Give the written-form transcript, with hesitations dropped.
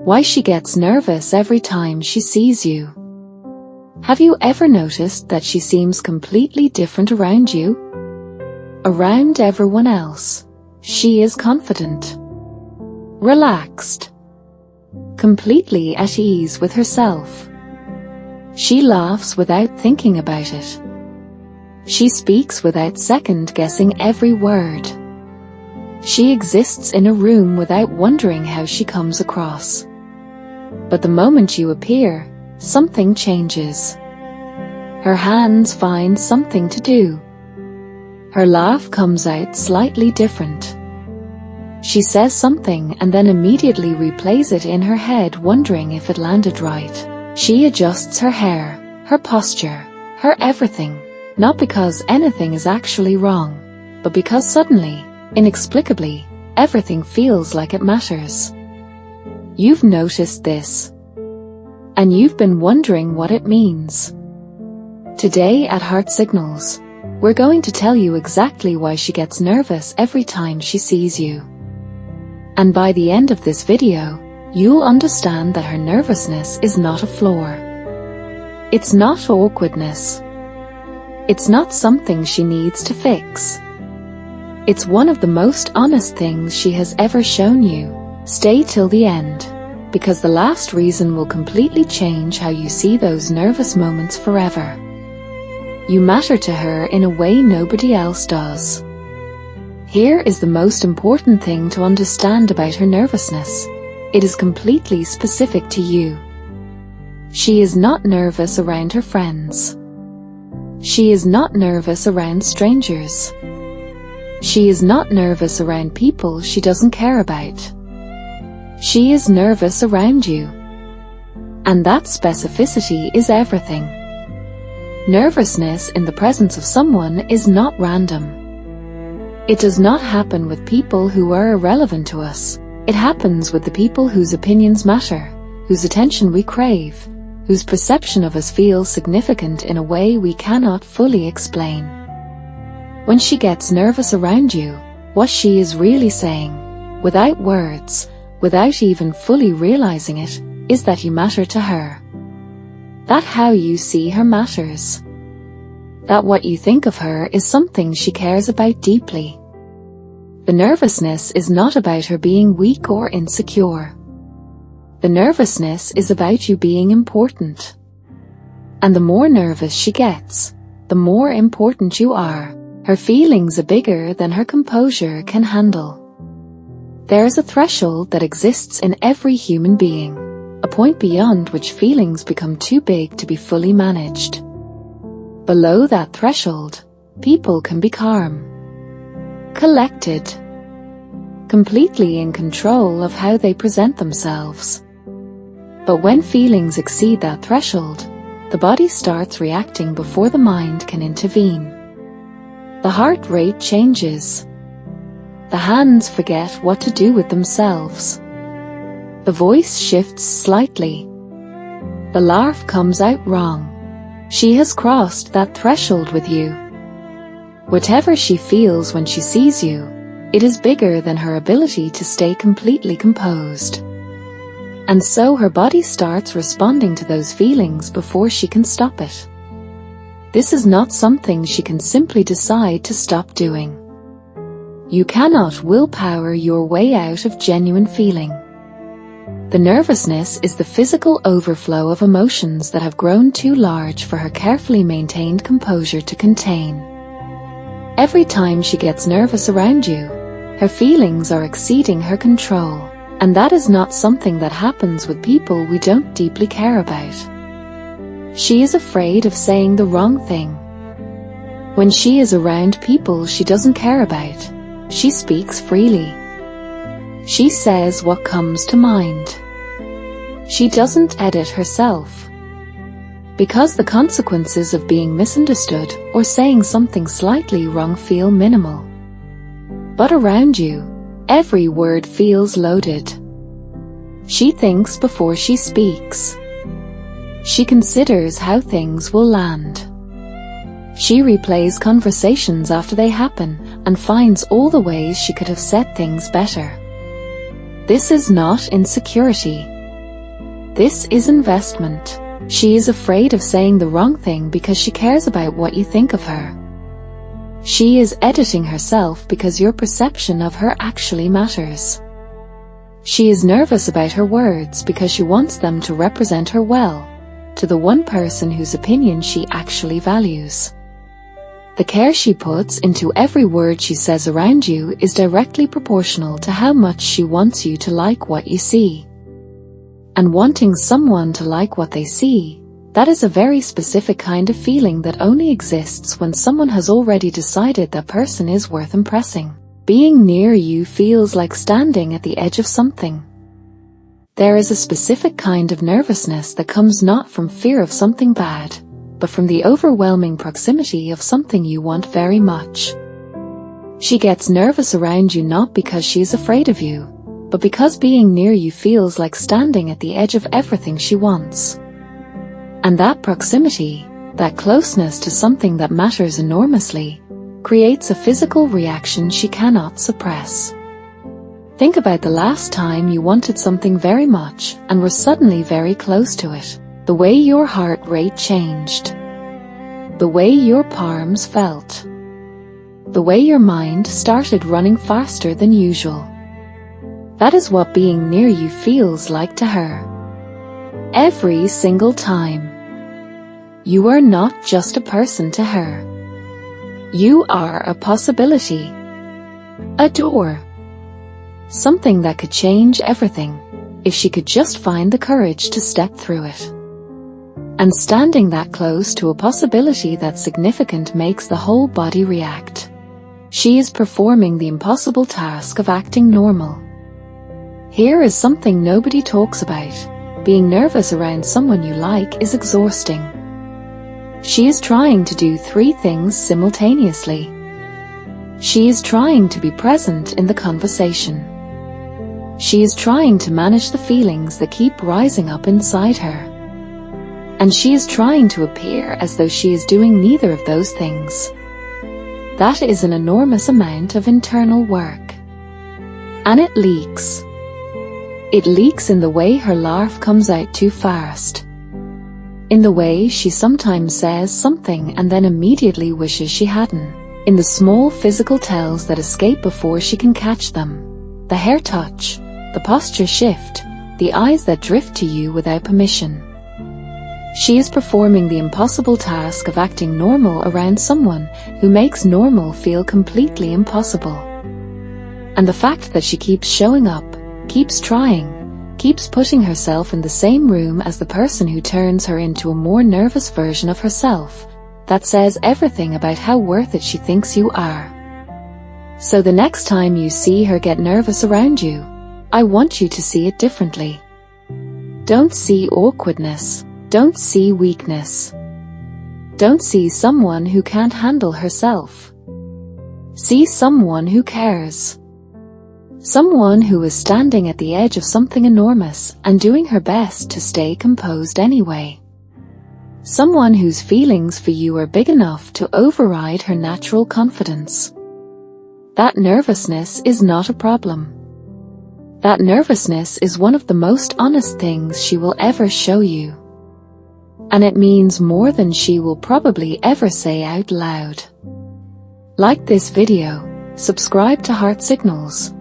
Why she gets nervous every time she sees you. Have you ever noticed that she seems completely different around you? Around everyone else, she is confident, relaxed, completely at ease with herself. She laughs without thinking about it. She speaks without second-guessing every word. She exists in a room without wondering how she comes across. But the moment you appear, something changes. Her hands find something to do. Her laugh comes out slightly different. She says something and then immediately replays it in her head, wondering if it landed right. She adjusts her hair, her posture, her everything, not because anything is actually wrong, but because suddenly, inexplicably, everything feels like it matters. You've noticed this, and you've been wondering what it means. Today at Heart Signals, we're going to tell you exactly why she gets nervous every time she sees you. And by the end of this video, you'll understand that her nervousness is not a flaw. It's not awkwardness. It's not something she needs to fix. It's one of the most honest things she has ever shown you. Stay till the end, because the last reason will completely change how you see those nervous moments forever. You matter to her in a way nobody else does. Here is the most important thing to understand about her nervousness. It is completely specific to you. She is not nervous around her friends. She is not nervous around strangers. She is not nervous around people she doesn't care about. She is nervous around you. And that specificity is everything. Nervousness in the presence of someone is not random. It does not happen with people who are irrelevant to us. It happens with the people whose opinions matter, whose attention we crave, whose perception of us feels significant in a way we cannot fully explain. When she gets nervous around you, what she is really saying, without words, without even fully realizing it, is that you matter to her. That how you see her matters. That what you think of her is something she cares about deeply. The nervousness is not about her being weak or insecure. The nervousness is about you being important. And the more nervous she gets, the more important you are. Her feelings are bigger than her composure can handle. There is a threshold that exists in every human being, a point beyond which feelings become too big to be fully managed. Below that threshold, people can be calm, collected, completely in control of how they present themselves. But when feelings exceed that threshold, the body starts reacting before the mind can intervene. The heart rate changes. The hands forget what to do with themselves. The voice shifts slightly. The laugh comes out wrong. She has crossed that threshold with you. Whatever she feels when she sees you, it is bigger than her ability to stay completely composed. And so her body starts responding to those feelings before she can stop it. This is not something she can simply decide to stop doing. You cannot willpower your way out of genuine feeling. The nervousness is the physical overflow of emotions that have grown too large for her carefully maintained composure to contain. Every time she gets nervous around you, her feelings are exceeding her control, and that is not something that happens with people we don't deeply care about. She is afraid of saying the wrong thing. When she is around people she doesn't care about, she speaks freely. She says what comes to mind. She doesn't edit herself. Because the consequences of being misunderstood or saying something slightly wrong feel minimal. But around you, every word feels loaded. She thinks before she speaks. She considers how things will land. She replays conversations after they happen and finds all the ways she could have said things better. This is not insecurity. This is investment. She is afraid of saying the wrong thing because she cares about what you think of her. She is editing herself because your perception of her actually matters. She is nervous about her words because she wants them to represent her well, to the one person whose opinion she actually values. The care she puts into every word she says around you is directly proportional to how much she wants you to like what you see. And wanting someone to like what they see, that is a very specific kind of feeling that only exists when someone has already decided that person is worth impressing. Being near you feels like standing at the edge of something. There is a specific kind of nervousness that comes not from fear of something bad, but from the overwhelming proximity of something you want very much. She gets nervous around you not because she is afraid of you, but because being near you feels like standing at the edge of everything she wants. And that proximity, that closeness to something that matters enormously, creates a physical reaction she cannot suppress. Think about the last time you wanted something very much and were suddenly very close to it. The way your heart rate changed. The way your palms felt. The way your mind started running faster than usual. That is what being near you feels like to her. Every single time. You are not just a person to her. You are a possibility. A door. Something that could change everything, if she could just find the courage to step through it. And standing that close to a possibility that's significant makes the whole body react. She is performing the impossible task of acting normal. Here is something nobody talks about. Being nervous around someone you like is exhausting. She is trying to do 3 things simultaneously. She is trying to be present in the conversation. She is trying to manage the feelings that keep rising up inside her. And she is trying to appear as though she is doing neither of those things. That is an enormous amount of internal work. And it leaks. It leaks in the way her laugh comes out too fast. In the way she sometimes says something and then immediately wishes she hadn't. In the small physical tells that escape before she can catch them. The hair touch, the posture shift, the eyes that drift to you without permission. She is performing the impossible task of acting normal around someone who makes normal feel completely impossible. And the fact that she keeps showing up, keeps trying, keeps putting herself in the same room as the person who turns her into a more nervous version of herself, that says everything about how worth it she thinks you are. So the next time you see her get nervous around you, I want you to see it differently. Don't see awkwardness. Don't see weakness. Don't see someone who can't handle herself. See someone who cares. Someone who is standing at the edge of something enormous and doing her best to stay composed anyway. Someone whose feelings for you are big enough to override her natural confidence. That nervousness is not a problem. That nervousness is one of the most honest things she will ever show you. And it means more than she will probably ever say out loud. Like this video, subscribe to Heart Signals.